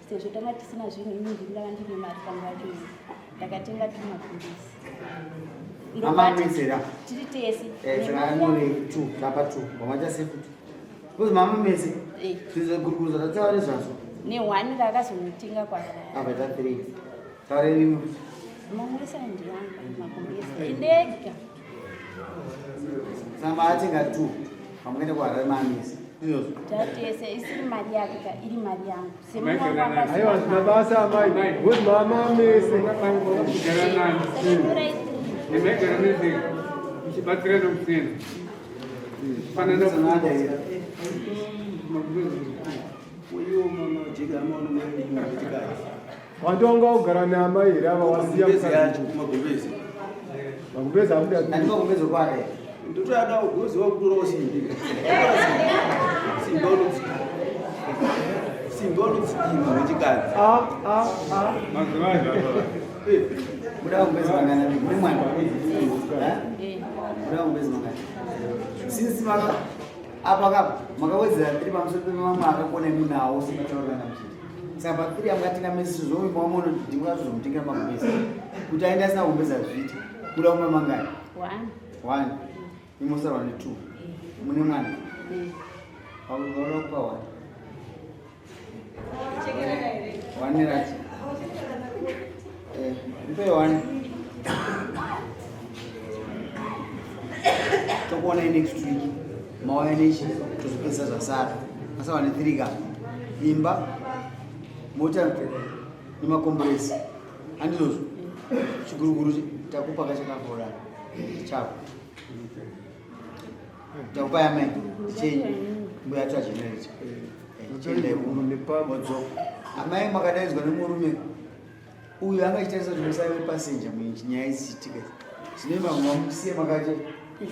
sezvo tanga tisina zvinhu ini ndinga ndine mari panga yacho ndakatenga tumagumbezi amamesera tiri tese zvakanore 2 tapa 2 wamachasefuti kuzi mama mese zvizogurukuza tatsawa nezvazvo ne1 ndakazomutenga kwarara abata 3 taureni mamurisa ndiyangu magumbezi indega samba atenga 2 pamukaenda kwarara mamese tatese isiri mari yake ka iri mari yangu aiwa mabasa amai kuzi mama mese Nimegera nezi chibatsira nokusina fanana sanada uyo mama jega amaona mari machikari watonga kugara neamai here ava wasiya yacho kumagombezi magumbezi amuda nandimagumbezi kwada ndotoada kugoziwa kutorawo simbi simbaunotsidima wechikadzi mazuva muda kumbezi mangana mune mwana muda kumbezi mangana since apa makawedzera 3 pamusoro pemamwe akakona imunawo simataurana muchiti saka pa3 amukatenga mesi zvoimba wamono ndingazomutengira magumbezi kuti aenda asina kumbezi azviiti muda kumwe mangani 1 imosarwa ne2 mune mwana pakupa 1 nerati mpe 1 tokuona next week mauya nechi tozopedzisa zvasara asava ne3 ka imba mota nemakomburesi handizozvo chiguruguru takupa kachakafora chako takupa yamai chenyi mbuya twajenereta chiendaimodzo amai makadaidzwa nemurume uyu anga chitarisa zvinosaiwe pasenja munyaya iziitika zvine mamwe wamusiye makati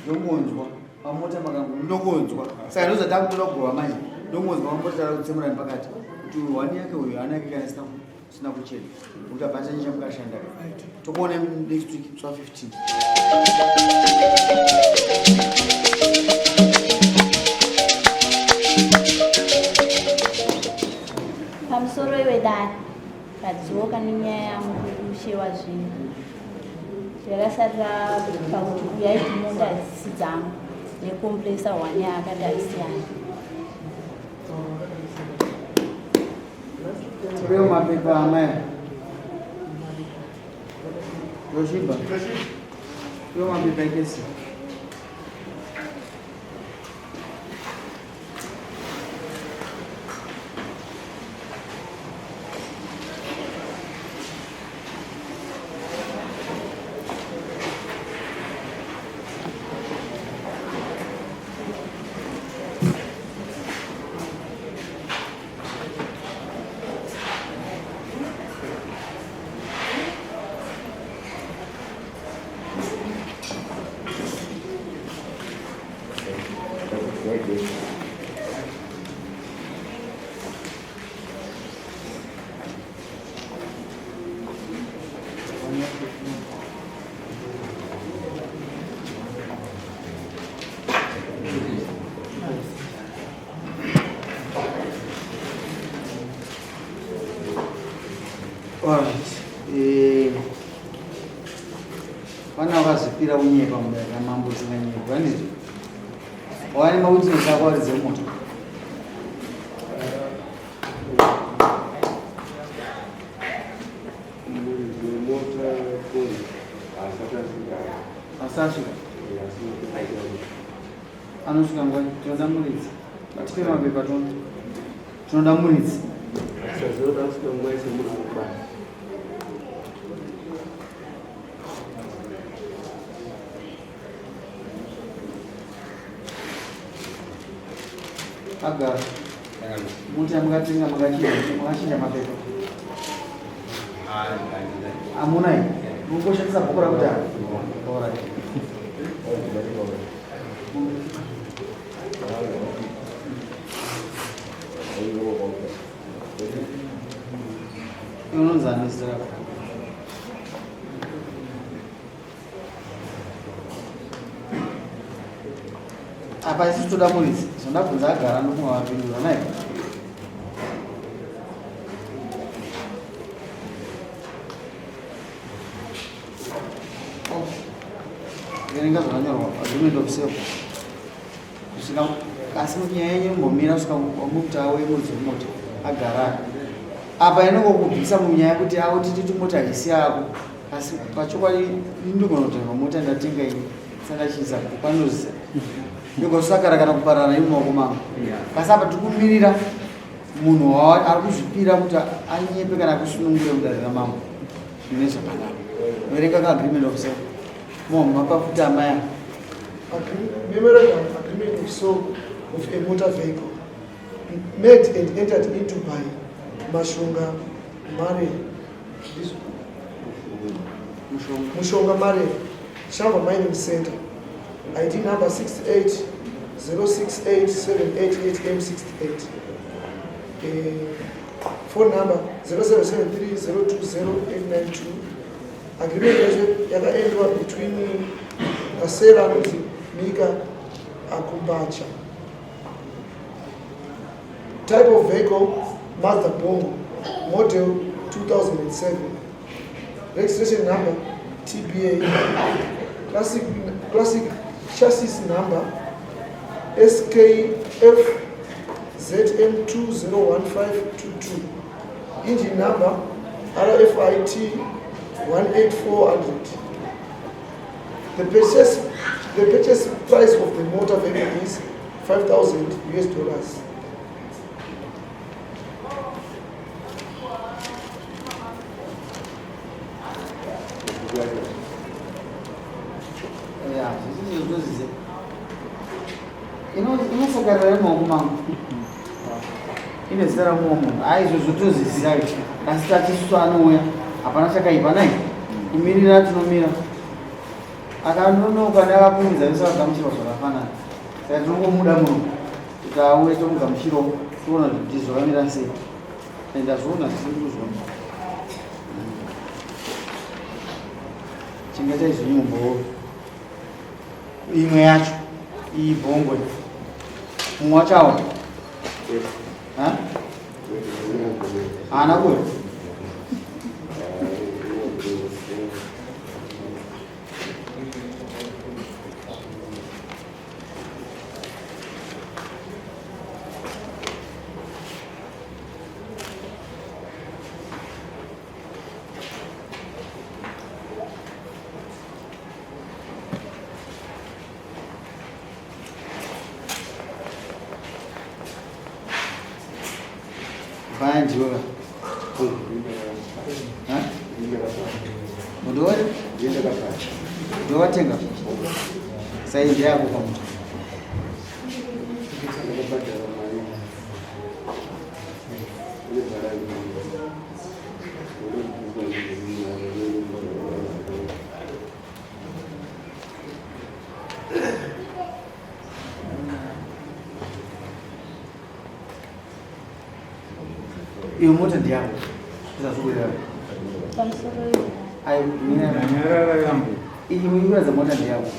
ndongonzwa pamota makangu ndongonzwa saka ndozata kutora kugova manje ndongonzwa pamota tara kutsemurani pakati kuti uyu wani yake uyu ana yake kana sina kuchena kuti abvata nyika mukashanda tokuona next week twa 15 pamusoro iwedari kadzoka nenyaya yamushewa zvinhu zvakasarira pakuti kuyaiti munda dzisi dzangu nekomplesa 1 yaakati aisiyana Tipewo mapepa amaya yoshiba tipewo mapepa ekesi vana vakazvipira unyepa mudaka mambo dzinganyepa vanizvo wani mautinosakuwaridze moto asasvika anosvika nguva tinoda muridzi tipe mapepa tinoda muridzi agara muti amukatenga makachinja mapepa amunai mungoshandisa bhuku rakudhara unonzamisira apa isi toda muridzi zvondabvunza agara ndokumwe vapindura nai verenga zvakanyorwa agreement of sale kusvika asi nyaya yenyembomira kusvika wamukuti awemudzi wemota agara apa inongokubvisa munyaya kuti awo titi mota haisi yako asi pachokwadi ndigona kutenga mota ndatenga ini sandachiisa kupanozi ndingosakara kana kuparana imumaoko mangu kasi apa tikumirira munhu ari kuzvipira kuti anyepe kana kusunungure mudarira mangu zvine zvakanaka verenga ka agreement of sale mapafuta amaya memorandum agreement of sale of a motor vehicle made and entered into by Mashonga Mare Mushonga Mare Shamba Mining Center, ID number 68068788M68, phone number 0773020892. Agreement yakaendwa between the seller and Mika Akumbacha. Type of vehicle Mazda Bongo, model 2007. Registration number TBA. Classic chassis number SKF ZM201522. Engine number RFIT 18400. The purchase price of the motor vehicle is $5,000. inosakarira maoko mangu ine zita ramuwo munhu aizvozvotozisiya asi tatisusu anouya hapana chakaipa nai imirira tinomira akanonoka neakakumidza vese vagamuchirwa zvakafanana saka tinongomuda munhu kuti auye tomugamuchiro toona kuti zvakamira sei ndazviona zvisiri kuzvona chinga chaizonyumbawo imwe yacho iyi bhongwe mumwe wachawo haana kuya Fine, Joga. Mudori? Doa tenga. Sai dia aku kamu. Iyo mota ndiyangu zvazokuira pamusoro ayo nyarara yangu iyi muiura dzamota ndiyangu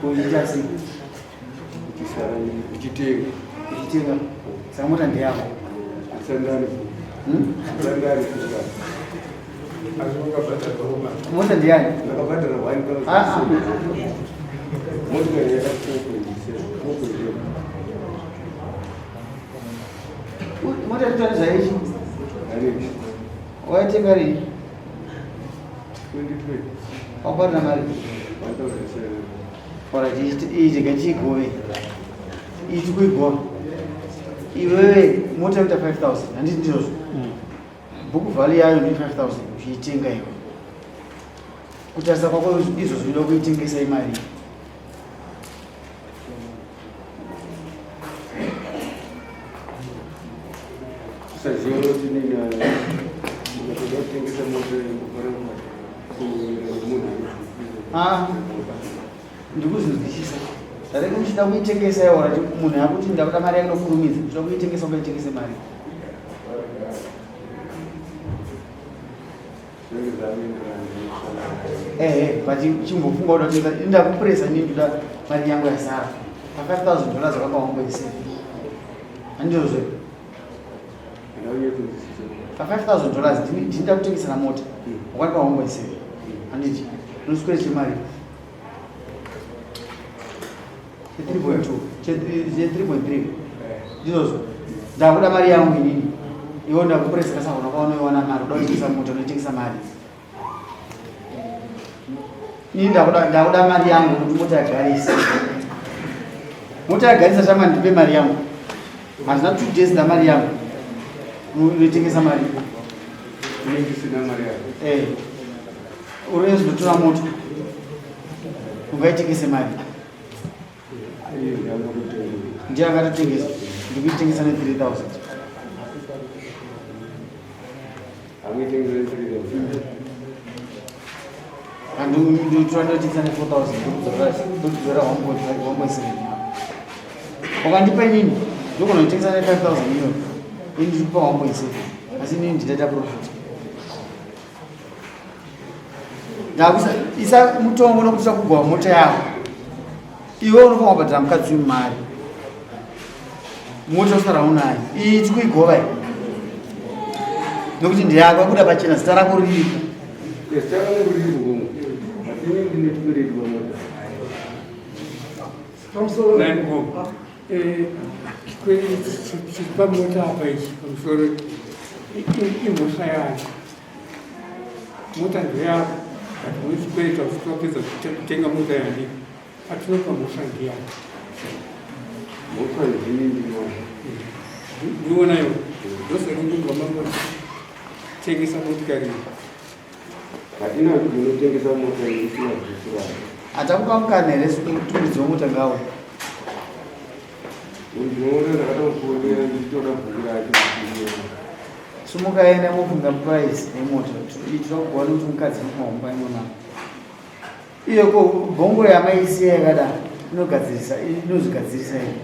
kuita sei uchitenga saka mota ndiyangu mota ndiyani mota tutaniza ichi waitenga rini wakwatira mari ichika chigove ichi kuigova iwewe mota ita 5,000 handiti ndizvozvo bhuku vhali yayo ndi 5,000 uchiitenga iwe kutarisa kwako izvo zvinoda kuitengesa imari ndikuzvinzwisisa dareke muchida kuitengesa yaora munhu yakuti ndakuda mari yakunokurumidza uchida kuitengesa ukaitengese mari but chimbofunga kuda ndakupuresa nini ndoda mari yangu yasara pa$5,000 wakanga wangoiseva handizvozvo pa$5,000 ndinda kutengesera mota wakanga wangoiseva handiti unoswere chemari 3.2 3.3 ndizozvo ndakuda mari yangu inini iwo ndakupresika saka unoona mari uda kutengesa mota unotengesa mari ini ndakuda mari yangu kuti mota yagarise mota yagarisa chama ndipe mari yangu hazina 2 days na mari yangu unotengesa mari urezi kutora moto ungaitengese mari ndiye akatotengesa ndikuitengesa ne 3000 anditora ndotengesa ne 4000 ndokuzora 1.7 wakandipa nini ndogona kutengesa ne 5000 iyo ini ndikupa 1.7 asi nini nditaita profit isa mutongo nokuisa kugwa mota yako iwe unofanwa kubhadhira mukadzi mari mota usara unayo iyi tikuigova nokuti ndeyako akuda pachena zita rako riripo pamota apa ichi pamusoro imhosva yayo mota ndeyako but uchikweta usitopedza kutenga mota yani atinopa mhosva ndiyani ndionayo ndoserungugama tengesa motikari hatina kuti unotengesa mota isina zvisira atakupa mukana here tumidziwo mota ngawo ndinoona ndakatokuonera ndichitora bhuku rake simukaenda mofunga price yemota itira kugona kuti mukadzi nokumahomba imona iyo ko gongo yamaisiya yakada inozvigadzirisa iyi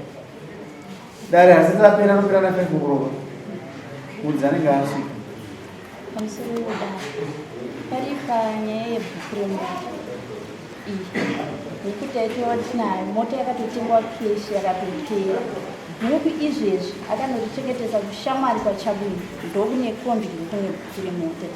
dare hasi tapera nopera na 5 kuroba mudzi anenge asvika pamusoro wedare pari panyaya yebhuku remota iyi nekuti taitova tinayo mota yakatotengwa keshi yakatopera muku izvezvi akanozvichengetesa kushamwari pachabwino ndokune kondi ndokune bhuku remota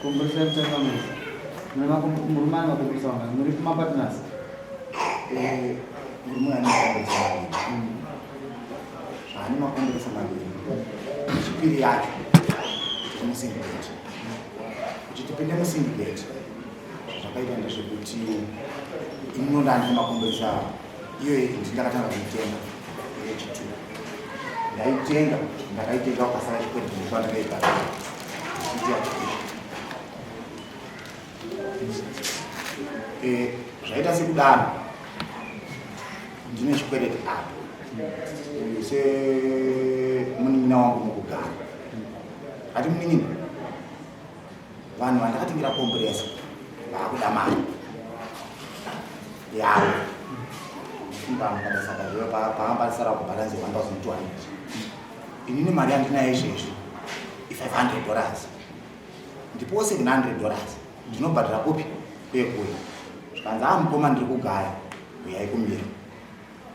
kumburisha mtakamisa murumani wakumburisa wanga muri kumapatinasi murume anokomberesa maviri zvaane makomberesa maviri chipiri yacho kuti musindicate kuti tipinde musindicate zvakaita ndezvekuti inondani makomberesa iyo ndakatanga kuitenga yechitu ndaitenga ndakaitenga ukasara chikwedi ndipandakaita zvaita sekudaro ndine chikwereti apo semunin'ina wangu mukugara ati munin'ina vanhu vandakatingira komburesa vaakuda mari yavo mbamukadasaka iwe paambalisara kubhalanzi 1200 inini mari yandinayo izvezvi $500 ndipo $700 ndinobhadhira kupi kwekuya zvikanzi mukoma ndiri kugaya uyai kumira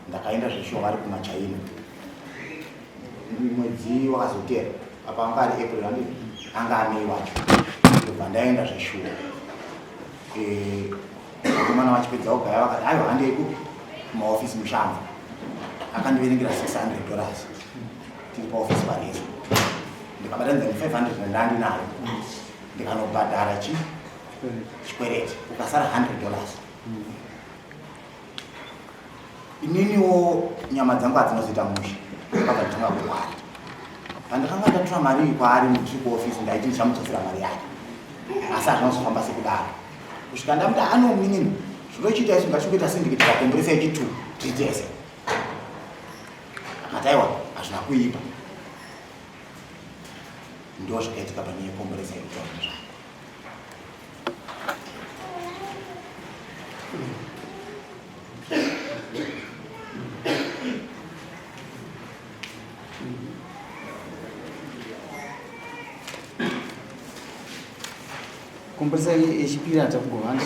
ndakaenda zveshuwa vari kumachaina mwedzi wakazotera apa anga ari april anga amei wacho ndobva ndaenda zveshuwa vakomana vachipedza kugaya vakati aiwa handei kupi kumaofisi mushango akandiverengera $600 tiri paofisi pareza ndikabata nzeni 500 ndandinayo ndikanobhadhara chikwereti ukasara $100 ininiwo nyama dzangu hadzinozoita musha akabva nditanga kurwara pandakanga ndatora mari kwaari muchiofisi ndaiti ndichamudzosera mari yake asi hazvinozofamba sekudaro kusvika ndamuti anominini zvinochiita izvi ngachikuita sindikiti kakomberesa yechitu titese akati aiwa hazvina kuipa ndo zvakaitika panyaya yekomberesa yechitu Compressor yechipiri atakugovanda.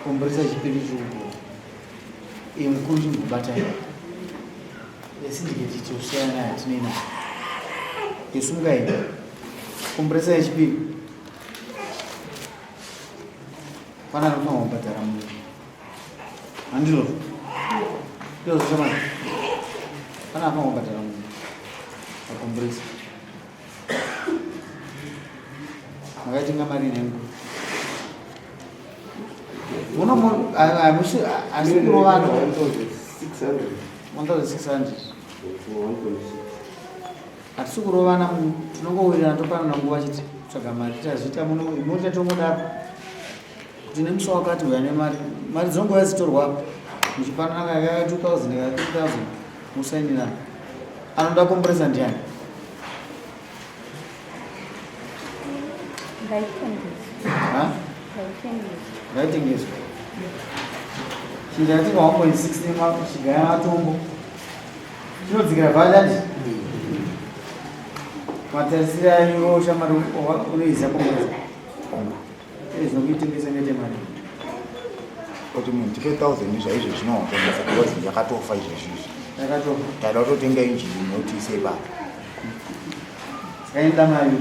Compressor yechipiri chikugo. Mukuru chimbobata. Yesyndicate chosiyana nayo tinena. Yesungaina. Compressor yechipiri. Pana anofanira kubhadhara munhu. Handizvo? Ndizvo zvichamani. Pana anofanira kubhadhara munhu. Compressor. Makaitenga mari nengu. Asikurova 1,600. Hatisi kurovana tinongowirirana topanana nguva chete kutsvaga mari tazviita munoita tongodaro kuti nemusi wakati uya nemari dzinongouya dzitorwa muchipanana kaya 2,000 kaya 3,000 musainirana. Anoda compressor ndiani? Ngaitengeswa. Chinjatenga 1.6 chigaya matombo chinodzikira bhadhadhi. Matarisiro ayo shamari unoiziva compressor. Zvinokuitengesa ngetemari. Kuti munhu tipe 1,000 zvaizvo zvinohomesa because yakatofa izvezvizvi. Yakatofa. Taida kutotenga injini inoti ise baba. Skaenda mari.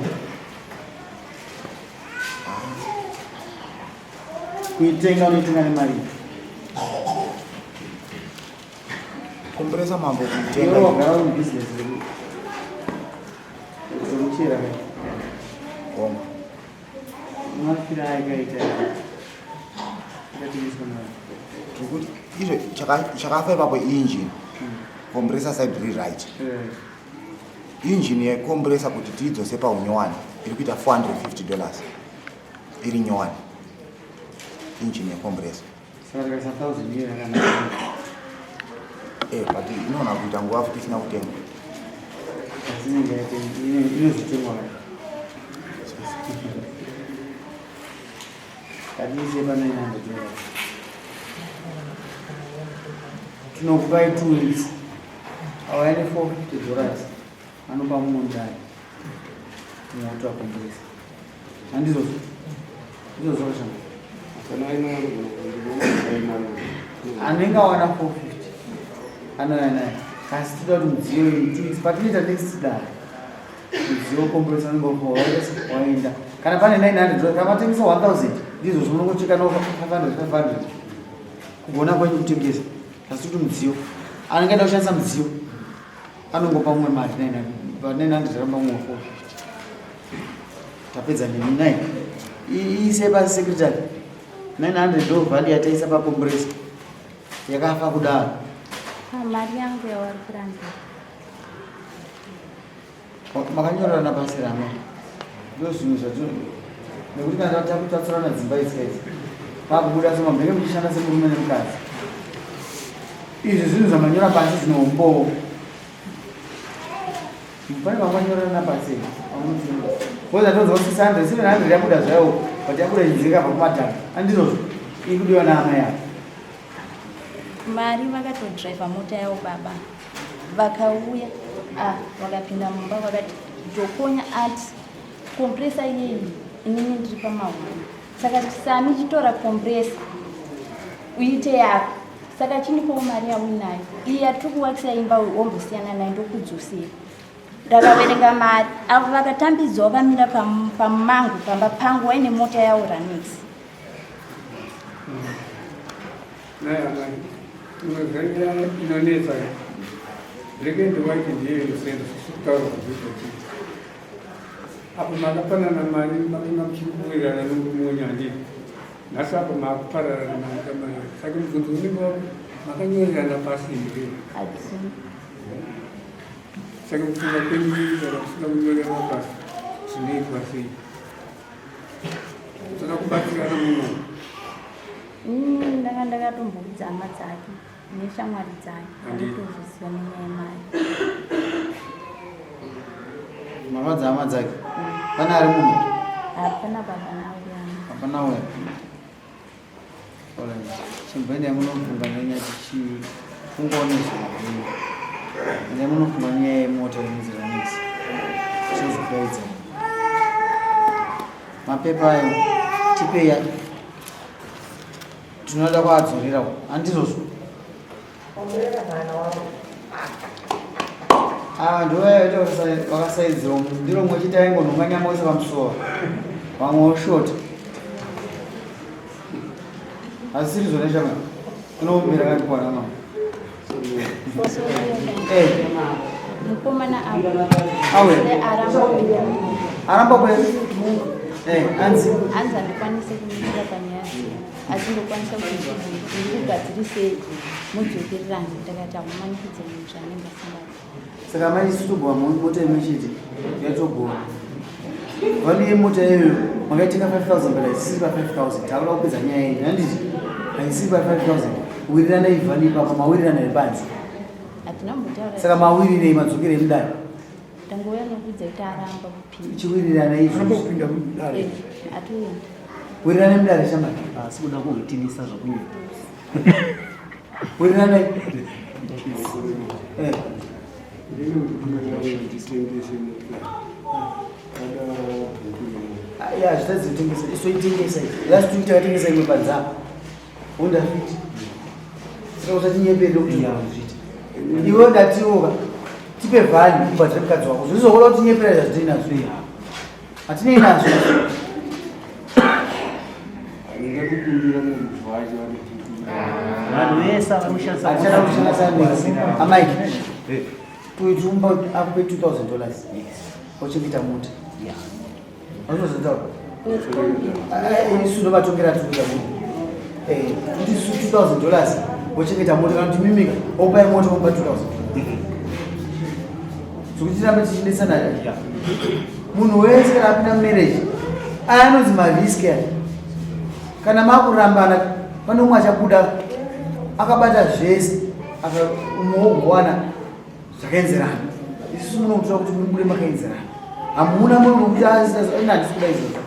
Kuitenga unoitenga nemari. Compressor mambo kuitenga. Wagara mubusiness zvokuchera kai. Goma. Mafira ayakaita yakatengeswa mari. Kuti izvo chakafa ipapo injini. Compressor side rewrite. Injini yecompressor kuti tiidzose paunyowani iri kuita $450 iri nyowani. Injini yecompressor. Saka tikaisa 1,000 iyo yakanaka. But inoona kuita nguva futi isina kutenga. Asi inozotengwa kai. Katiise pa $900. Tinokupai 2 weeks. Awaene $450 anopa mundani. Inoitwa compressor. Handizvo zvakashama. Anenge awana 450 anouya naye kasi tida kuti mudziyo iyi patinoita next day mudziyo compressor unenge waenda kana pane $900 kana patengesa 1,000 ndizvo zvinongocheka no 500 kugona kwenyu kutengesa kasi kuti mudziyo anenge aida kushandisa mudziyo anongopa mumwe mari 900 ramba mumwe 450 tapedza nemi 9 iise pasi secretary 900 ndo vhali yataisa pacompressor yakafa kudaro. Mari yangu yavari kuramba. Makanyorana pasi rama. Ndo zvinhu zvatino. Nekuti kana takutatsurana dzimba idzi. Pakubuda soma mbenge muchishanda semurume nemukadzi. Izvi zvinhu zvamanyora pasi zvinombo. Pane pamanyorana pasi. Koza tonzwa 600 700 yabuda zvayo. But yabuda idzika pakumadhaka. Andizvo ikudiwa naama yako. Mari vakatodriva mota yavo baba vakauya vakapinda mumba vakati dhokonya ati compressor iyeyi inini ndiri pamahoro saka sami chitora compressor uite yako saka chindipowo mari yauinayo iyi yatiri kuwakisa imba wombosiyana nayo ndokudzosera ndakaverenga mari avo vakatambidzwa vakamira pamangu pamba pangu waine mota yavo ranix. Inonetsa rekende waiti ndiye inosenda kutaura kuzvizvoti apo makapanana mari makanga muchikuwirirana nomunyandi nhasi apo makupararana makamai saka mubvunzo unenge makanyorerana pasi here saka kufunga kwenyu kana kusina kunyorerana pasi zvinoitwa sei toda kubatsirana muno ndanga ndakatomboudza hama dzake neshamwari dzake anditozviziva nenyaya yemari. Mama dzahama dzake pana ari munhu? Hapana baba nauya. Hapana uya. Chimbende yamunofunga nenyaya chifungawo nezvavo ende yamunofunga nenyaya yemota inonzi ranix. chinozokudaidza mapepa ayo tipeya tinoda kuadzorera handizozvo ndovayaita vakasaidzirwa ndiro mwechiti aingonhonga nyama wese pamusoro vamwe woshota asi siri zvone chama inoomera kandikwana mama mukomana awe aramba kweri anzi andikwanise kumira panyaya achindokwanisa kugadzirise mudzokererani takati akumanikidze munhu zvanenge asingati saka mai isi togova mota imwe chete yatogova vani yemota iyoyo makaitenga 5,000 but haisiri pa 5,000 takuda kupedza nyaya iyi handiti haisiri pa 5,000 wirirana ivhani ipapa mawirirana epanzi hatina mbotaura saka mawirirei madzokere mudare tangouya nokudza kuti aramba kupinda chiwirirana izvo kupinda mudare hatoenda wirirana mudare shamai asi kuda kuhwitinisa zvokunyika wirirana ya zvitadzitengesa isoitengesa last week takatengesa imwe padzapa undafiti saka usatinyepere kuti zviite iwe ndatiwoka tipe vhani kubhadhira mukadzi wako zvizokola kuti tinyepera zvazvitei nazvo hatinei nazvo vanhu vese vanoshandisa hatichada kushandisa amaiki tuitumba akupe $2,000 ochengeta mota anozotaura isu ndovatongera tukuita mota kuti isu $2,000 ochengeta mota kana kuti mimika opai mota opa 2,000 zvokuti tirambe tichinetsana munhu wese kana apinda mumarriage anonzi mariski aya kana makurambana pane umwe achabuda akabata zvese akamuogowana zvakaenzerana isusu munotora kuti mubude makaenzerana hamuna munhu nokuti handisi kuda izvozvo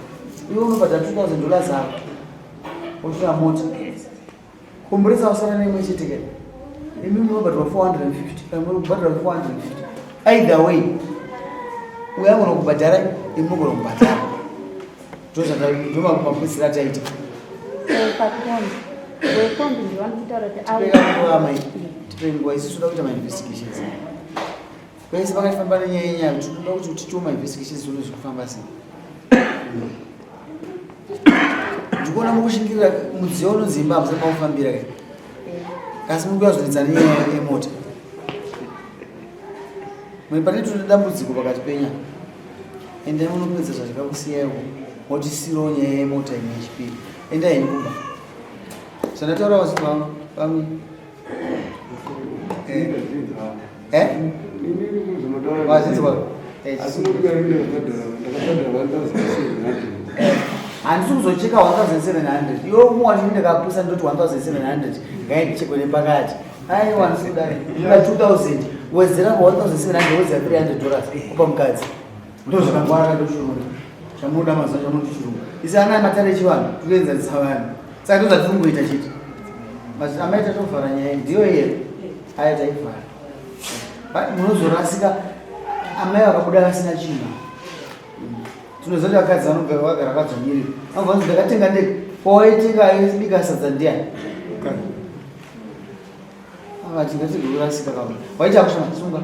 iwe unobhadha $2,000 ako otora mota komboresa usara neimwe chete kai imi munobhadhwa 450 kana muri kubhadhra 450 either way uya anogona kubhadhara imi munogona kubhadhara ndomapapusira taita wekombi ndivanokutaura kuti tipe nguva isi toda kuita mainvestigations kwese pakatifamba nenyaya yenyaya kuti toda kuti titiwo mainvestigations zvono zvikufamba sei ndikuona mukushingirira mudziyo unozimbabwe semaufambira kai asi muri kuyazviridza nenyaya yemota mune pane tine dambudziko pakati penya endai munopedza zvazvikakusiyaiwo motisirawo nyaya yemota imwe yechipiri endai heni kumba zvandataura wasi pamwe wazvinzwa handisi kuzocheka 1,700 iwe umwe wati ndakapusa ndoti 1,700 ngaichekwe nepakati aiwa ndisudai ika 2,000 wedzera pa 1,700 wedzera $300 kupa mukadzi ndo zvakangwara ndoshurura chamunoda mazuva chamunotichurura isi ana matare chivanhu tikuenzanisa vanhu saka ndo zvati fungoita chiti amaita tovhara nyaya ndiyo here aya taivhara munozorasika amai vakabuda vasina chinhu tinozoti vakadzi vanogara vakadzvanyirira anovanzi ndakatenga ndege pawaitenga bika sadza ndiani avatingatigorasika kama waita kushama sunga